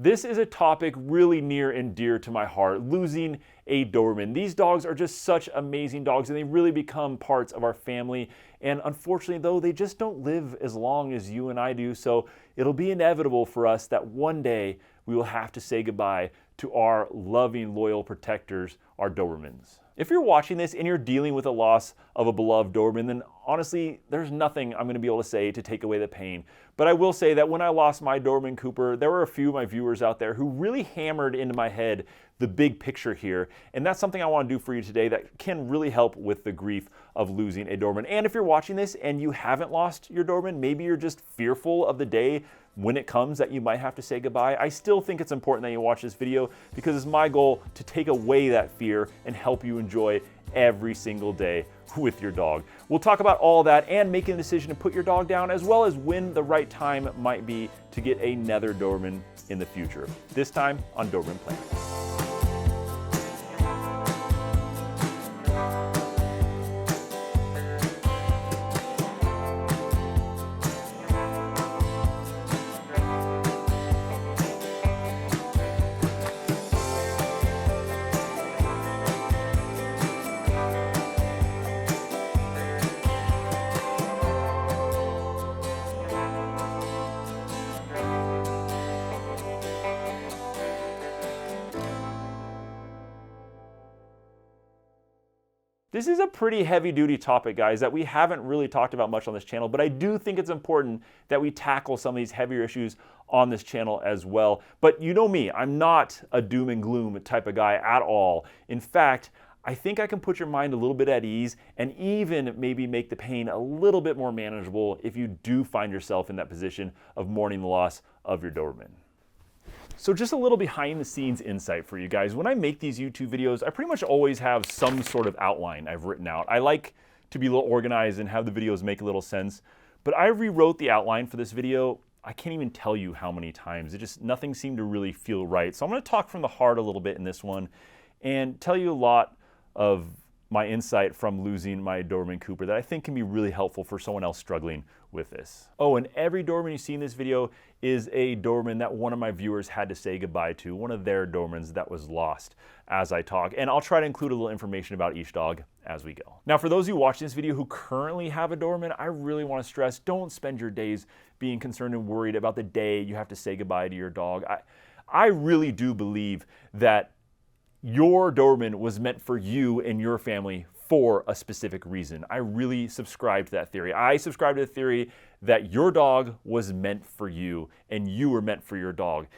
This is a topic really near and dear to my heart, losing a Doberman. These dogs are just such amazing dogs, and they really become parts of our family. And unfortunately, though, they just don't live as long as you and I do. So it'll be inevitable for us that one day we will have to say goodbye to our loving, loyal protectors, our Dobermans. If you're watching this and you're dealing with a loss of a beloved Doberman, then honestly, there's nothing I'm going to be able to say to take away the pain. But I will say that when I lost my Doberman Cooper, there were a few of my viewers out there who really hammered into my head the big picture here. And that's something I want to do for you today that can really help with the grief of losing a Doberman. And if you're watching this and you haven't lost your Doberman, maybe you're just fearful of the day when it comes that you might have to say goodbye, I still think it's important that you watch this video because it's my goal to take away that fear and help you enjoy every single day with your dog. We'll talk about all that and making a decision to put your dog down, as well as when the right time might be to get another Doberman in the future. This time on Doberman Planet. This is a pretty heavy-duty topic, guys, that we haven't really talked about much on this channel, but I do think it's important that we tackle some of these heavier issues on this channel as well. But you know me, I'm not a doom and gloom type of guy at all. In fact, I think I can put your mind a little bit at ease and even maybe make the pain a little bit more manageable if you do find yourself in that position of mourning the loss of your Doberman. So just a little behind the scenes insight for you guys. When I make these YouTube videos, I pretty much always have some sort of outline I've written out. I like to be a little organized and have the videos make a little sense, but I rewrote the outline for this video. I can't even tell you how many times. Nothing seemed to really feel right. So I'm gonna talk from the heart a little bit in this one and tell you a lot of my insight from losing my Doberman Cooper that I think can be really helpful for someone else struggling with this. Oh, and every Doberman you see in this video is a Doberman that one of my viewers had to say goodbye to, one of their Dobermans that was lost as I talk. And I'll try to include a little information about each dog as we go. Now, for those of you watching this video who currently have a Doberman, I really want to stress, don't spend your days being concerned and worried about the day you have to say goodbye to your dog. I really do believe that your Doberman was meant for you and your family for a specific reason. I really subscribe to that theory. I subscribe to the theory that your dog was meant for you and you were meant for your dog.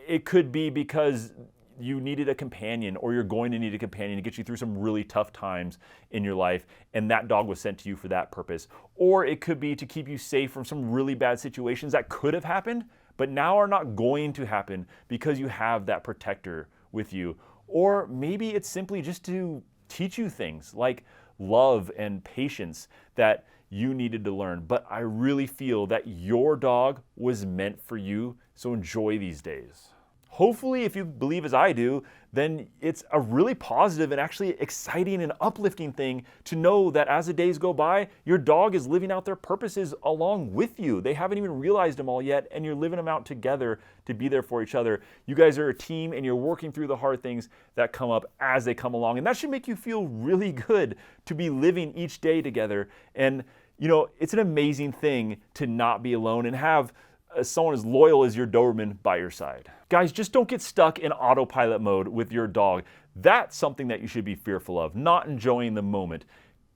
It could be because you needed a companion, or you're going to need a companion to get you through some really tough times in your life, and that dog was sent to you for that purpose. Or it could be to keep you safe from some really bad situations that could have happened, but now are not going to happen because you have that protector with you. Or maybe it's simply just to teach you things like love and patience that you needed to learn. But I really feel that your dog was meant for you, so enjoy these days. Hopefully, if you believe as I do, then it's a really positive and actually exciting and uplifting thing to know that as the days go by, your dog is living out their purposes along with you. They haven't even realized them all yet, and you're living them out together to be there for each other. You guys are a team, and you're working through the hard things that come up as they come along, and that should make you feel really good to be living each day together. And, you know, it's an amazing thing to not be alone and have someone as loyal as your Doberman by your side. Guys, just don't get stuck in autopilot mode with your dog. That's something that you should be fearful of, not enjoying the moment.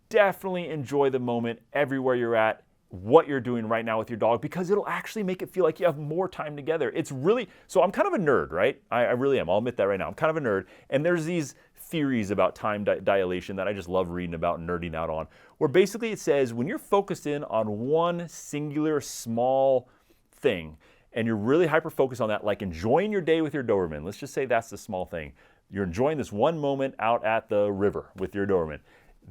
Definitely enjoy the moment everywhere you're at, what you're doing right now with your dog, because it'll actually make it feel like you have more time together. It's really, so I'm kind of a nerd, right? I really am. I'll admit that right now. I'm kind of a nerd. And there's these theories about time dilation that I just love reading about and nerding out on, where basically it says when you're focused in on one singular small thing, and you're really hyper-focused on that, like enjoying your day with your Doberman. Let's just say that's the small thing. You're enjoying this one moment out at the river with your Doberman.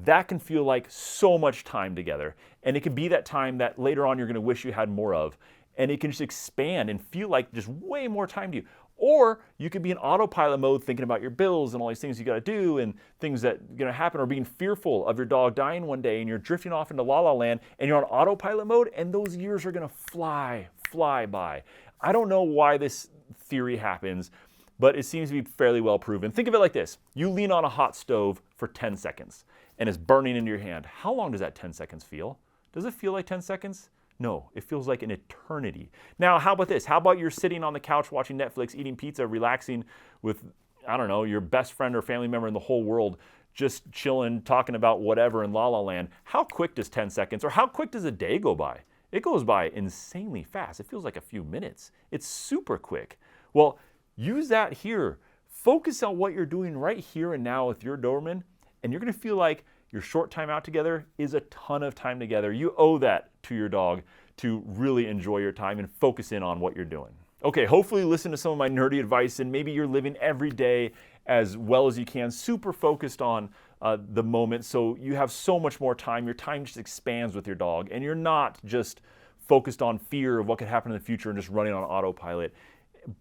That can feel like so much time together. And it can be that time that later on you're gonna wish you had more of. And it can just expand and feel like just way more time to you. Or you could be in autopilot mode thinking about your bills and all these things you gotta do and things that are gonna happen, or being fearful of your dog dying one day, and you're drifting off into la la land and you're on autopilot mode, and those years are gonna fly by. I don't know why this theory happens, but it seems to be fairly well proven. Think of it like this. You lean on a hot stove for 10 seconds and it's burning into your hand. How long does that 10 seconds feel? Does it feel like 10 seconds? No, it feels like an eternity. Now, how about this? How about you're sitting on the couch watching Netflix, eating pizza, relaxing with, I don't know, your best friend or family member in the whole world, just chilling, talking about whatever in La La Land. How quick does 10 seconds or how quick does a day go by? It goes by insanely fast. It feels like a few minutes. It's super quick. Well, use that here. Focus on what you're doing right here and now with your Doberman, and you're going to feel like your short time out together is a ton of time together. You owe that to your dog to really enjoy your time and focus in on what you're doing. Okay, hopefully listen to some of my nerdy advice and maybe you're living every day as well as you can, super focused on the moment, so you have so much more time. Your time just expands with your dog and you're not just focused on fear of what could happen in the future and just running on autopilot.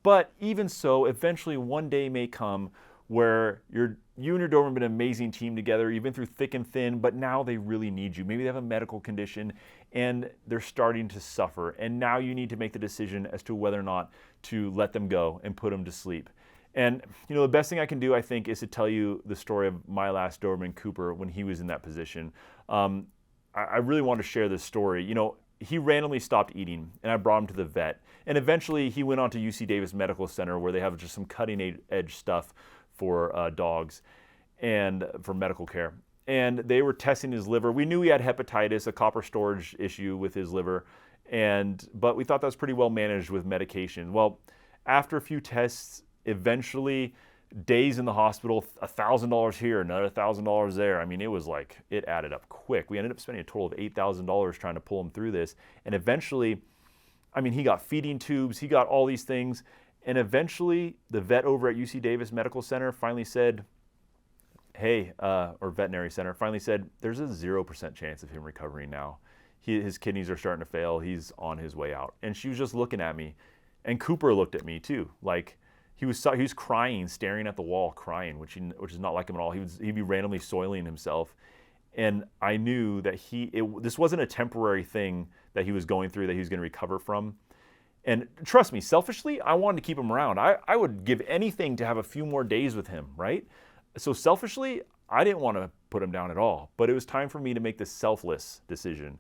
But even so, eventually one day may come where you and your Doberman have been an amazing team together. You've been through thick and thin, but now they really need you. Maybe they have a medical condition and they're starting to suffer. And now you need to make the decision as to whether or not to let them go and put them to sleep. And the best thing I can do, I think, is to tell you the story of my last Doberman, Cooper, when he was in that position. I really want to share this story. He randomly stopped eating and I brought him to the vet. And eventually he went on to UC Davis Medical Center where they have just some cutting edge stuff for dogs and for medical care. And they were testing his liver. We knew he had hepatitis, a copper storage issue with his liver, but we thought that was pretty well managed with medication. Well, after a few tests, eventually days in the hospital, $1,000 here, another $1,000 there. I mean, it added up quick. We ended up spending a total of $8,000 trying to pull him through this. And eventually, he got feeding tubes, he got all these things. And eventually, the vet over at UC Davis Medical Center finally said, or veterinary center finally said, there's a 0% chance of him recovering now. His kidneys are starting to fail. He's on his way out. And she was just looking at me. And Cooper looked at me too. Like he was crying, staring at the wall, crying, which is not like him at all. He'd be randomly soiling himself. And I knew that this wasn't a temporary thing that he was going through that he was going to recover from. And trust me, selfishly, I wanted to keep him around. I would give anything to have a few more days with him, right? So selfishly, I didn't want to put him down at all. But it was time for me to make this selfless decision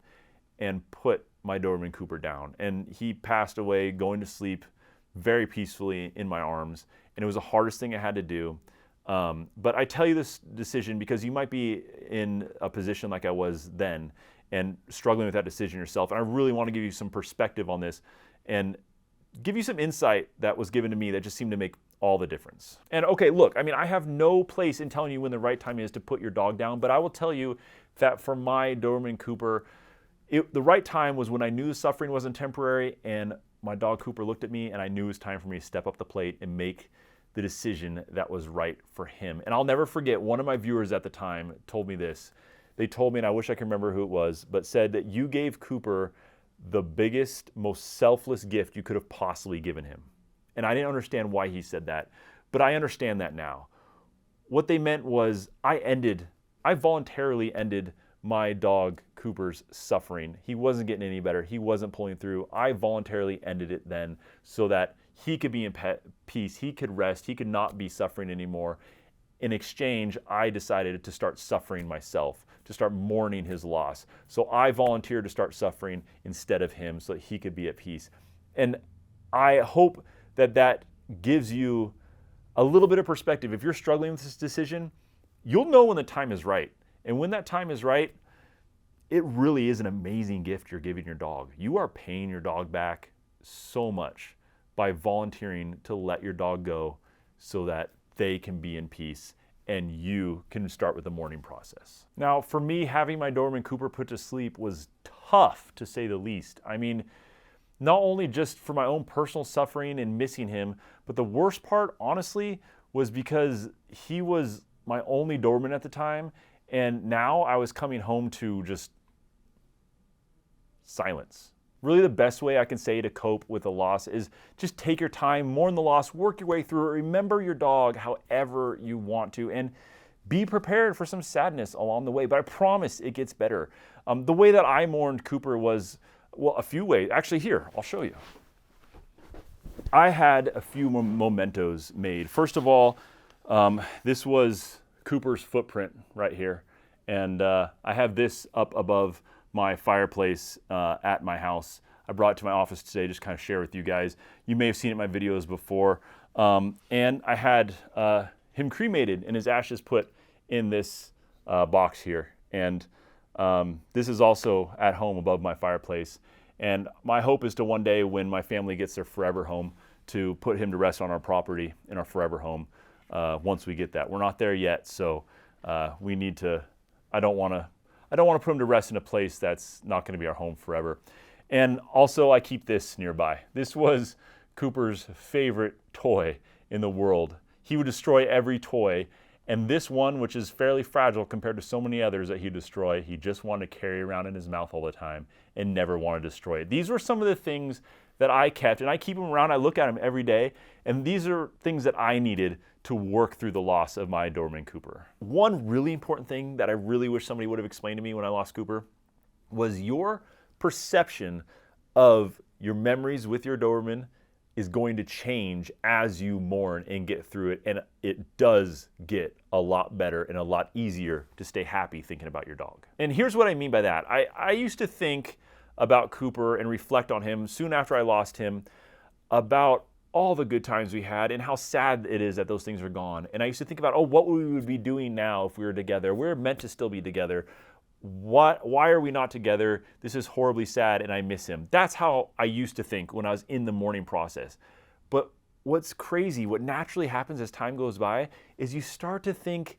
and put my Doberman Cooper down. And he passed away going to sleep very peacefully in my arms. And it was the hardest thing I had to do. But I tell you this decision because you might be in a position like I was then and struggling with that decision yourself. And I really want to give you some perspective on this and give you some insight that was given to me that just seemed to make all the difference. And okay, look, I have no place in telling you when the right time is to put your dog down, but I will tell you that for my Doberman Cooper, the right time was when I knew the suffering wasn't temporary and my dog Cooper looked at me and I knew it was time for me to step up the plate and make the decision that was right for him. And I'll never forget, one of my viewers at the time told me this. They told me, and I wish I could remember who it was, but said that you gave Cooper the biggest, most selfless gift you could have possibly given him. And I didn't understand why he said that, but I understand that now. What they meant was I voluntarily ended my dog Cooper's suffering. He wasn't getting any better. He wasn't pulling through. I voluntarily ended it then so that he could be in peace. He could rest. He could not be suffering anymore. In exchange, I decided to start suffering myself, to start mourning his loss. So I volunteered to start suffering instead of him so that he could be at peace. And I hope that gives you a little bit of perspective. If you're struggling with this decision, you'll know when the time is right. And when that time is right, it really is an amazing gift you're giving your dog. You are paying your dog back so much by volunteering to let your dog go so that they can be in peace and you can start with the mourning process. Now, for me, having my Doberman Cooper put to sleep was tough, to say the least. Not only just for my own personal suffering and missing him, but the worst part, honestly, was because he was my only Doberman at the time, and now I was coming home to just silence. Really, the best way I can say to cope with a loss is just take your time, mourn the loss, work your way through it, remember your dog however you want to, and be prepared for some sadness along the way. But I promise it gets better. The way that I mourned Cooper was, well, a few ways. Actually, here, I'll show you. I had a few mementos made. First of all, this was Cooper's footprint right here. And I have this up above my fireplace at my house. I brought it to my office today, just kind of share with you guys. You may have seen it in my videos before. And I had him cremated and his ashes put in this box here. And this is also at home above my fireplace. And my hope is to one day, when my family gets their forever home, to put him to rest on our property in our forever home once we get that. We're not there yet, so we need to. I don't want to put him to rest in a place that's not going to be our home forever. And also, I keep this nearby. This was Cooper's favorite toy in the world. He would destroy every toy. And this one, which is fairly fragile compared to so many others that he'd destroy, he just wanted to carry around in his mouth all the time and never wanted to destroy it. These were some of the things that I kept, and I keep them around. I look at them every day, and these are things that I needed to work through the loss of my Doberman Cooper. One really important thing that I really wish somebody would have explained to me when I lost Cooper was your perception of your memories with your Doberman is going to change as you mourn and get through it. And it does get a lot better and a lot easier to stay happy thinking about your dog. And here's what I mean by that. I used to think about Cooper and reflect on him soon after I lost him about all the good times we had and how sad it is that those things are gone. And I used to think about, what we would be doing now if we were together. We're meant to still be together. Why are we not together? This is horribly sad and I miss him. That's how I used to think when I was in the mourning process. But what's crazy, what naturally happens as time goes by, is you start to think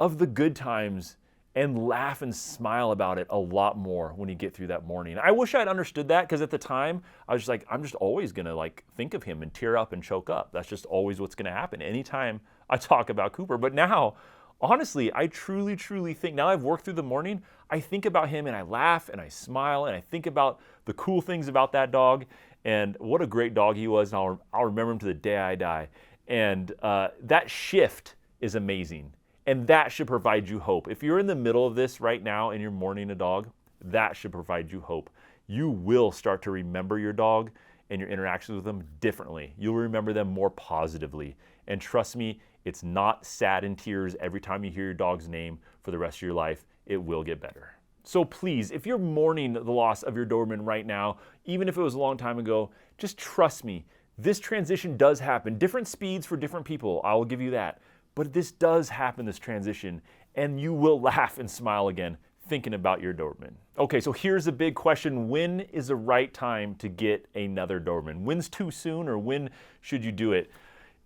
of the good times and laugh and smile about it a lot more when you get through that mourning. I wish I'd understood that, because at the time I was just like, I'm just always gonna think of him and tear up and choke up. That's just always what's gonna happen anytime I talk about Cooper. But now, honestly, I truly, truly think, now I've worked through the mourning, I think about him and I laugh and I smile and I think about the cool things about that dog and what a great dog he was, and I'll remember him to the day I die. And that shift is amazing. And that should provide you hope. If you're in the middle of this right now and you're mourning a dog, that should provide you hope. You will start to remember your dog and your interactions with them differently. You'll remember them more positively. And trust me, it's not sad and tears every time you hear your dog's name for the rest of your life. It will get better. So please, if you're mourning the loss of your Doberman right now, even if it was a long time ago, just trust me. This transition does happen. Different speeds for different people, I will give you that. But this does happen, this transition, and you will laugh and smile again thinking about your Doberman. Okay, so here's the big question. When is the right time to get another Doberman? When's too soon, or when should you do it?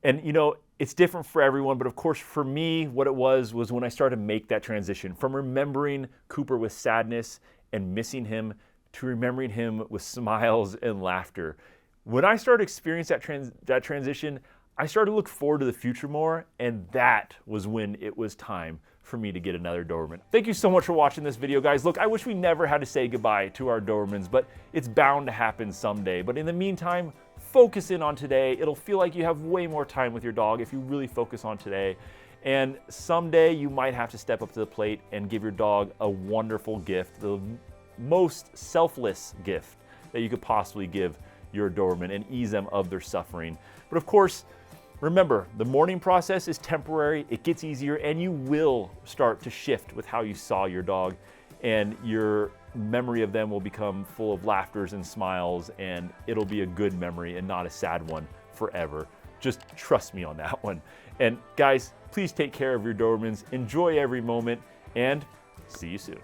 And it's different for everyone, but of course for me, what it was when I started to make that transition from remembering Cooper with sadness and missing him to remembering him with smiles and laughter. When I started experiencing that transition, I started to look forward to the future more, and that was when it was time for me to get another Doberman. Thank you so much for watching this video, guys. Look, I wish we never had to say goodbye to our Dobermans, but it's bound to happen someday. But in the meantime, focus in on today. It'll feel like you have way more time with your dog if you really focus on today. And someday you might have to step up to the plate and give your dog a wonderful gift, the most selfless gift that you could possibly give your Doberman, and ease them of their suffering. But of course, remember, the mourning process is temporary, it gets easier, and you will start to shift with how you saw your dog, and your memory of them will become full of laughters and smiles, and it'll be a good memory and not a sad one forever. Just trust me on that one. And guys, please take care of your Dobermans, enjoy every moment, and see you soon.